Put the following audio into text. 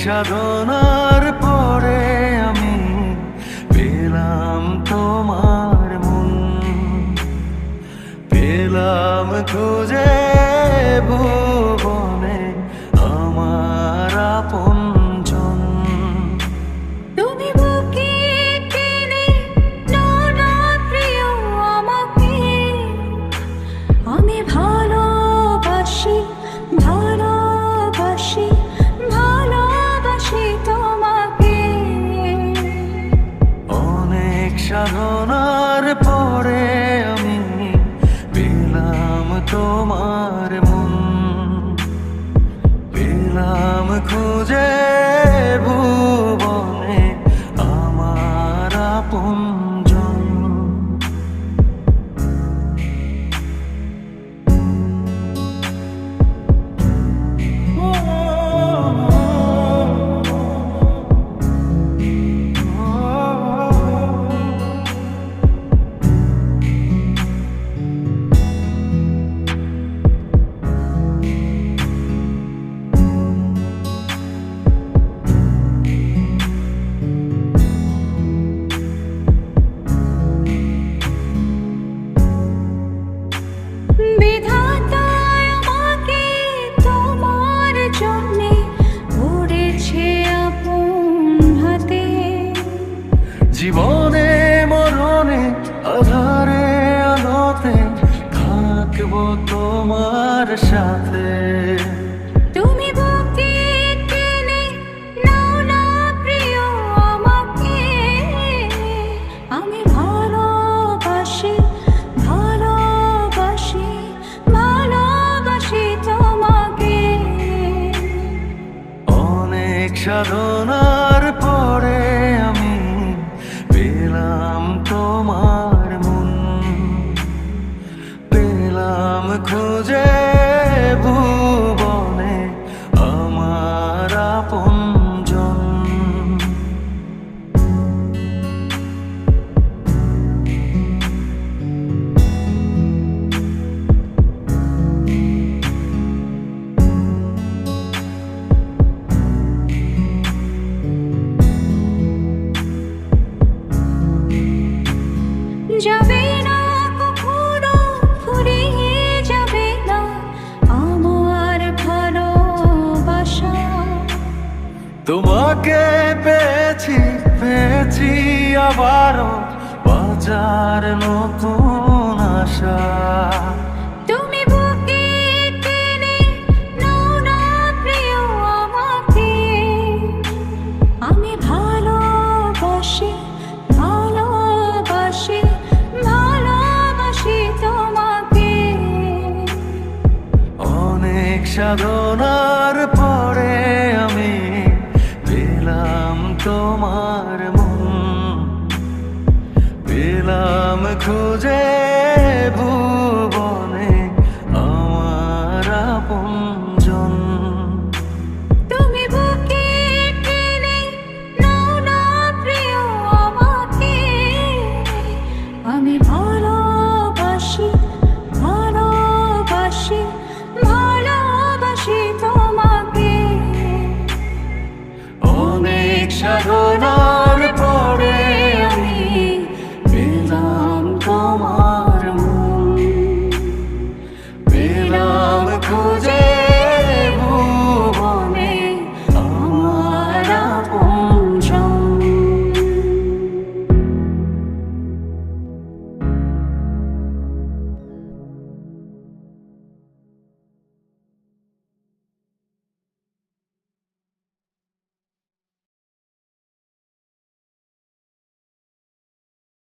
সাধনার পরে আমি পেলাম তোমার মন, পেলাম খুঁজে ভুবনে আমার আপনজন। তুমি বুকে টেনে নাও না প্রিয় আমাকে, আমি ভালোবাসি ভালোবাসি ভালোবাসি তোমাকে। অনেক সাধনার পরে আমি পেলাম তোমার মন, পেলাম খুঁজে ভুবনে আমার আপনজন। বিধাতা আমাকে তোমার জন্যে গড়েছে আপন হাতে। জীবনে মরণে আধারে আলোতে থাকবো তোমার সাথে। তুমি বুকে টেনে নাও না প্রিয় আমাকে, আমি ভালোবাসি ভালোবাসি ভালোবাসি তোমাকে। অনেক সাধনার পরে আমি পেলাম তোমার মন, পেলাম খুঁজে ভুবনে আমার আপনজন। যাবে না কখনো ফুরিয়ে যাবে না আমার ভালোবাসা। তোমাকে পেয়েছি পেয়েছি আবারও বাঁচার নতুন আশা। তুমি বুকে টেনে নাও না প্রিয় আমাকে, আমি ভালোবাসি ভালোবাসি ভালোবাসি তোমাকে। অনেক সাধনার পরে আমি পেলাম তোমার মন, পেলাম খুঁজে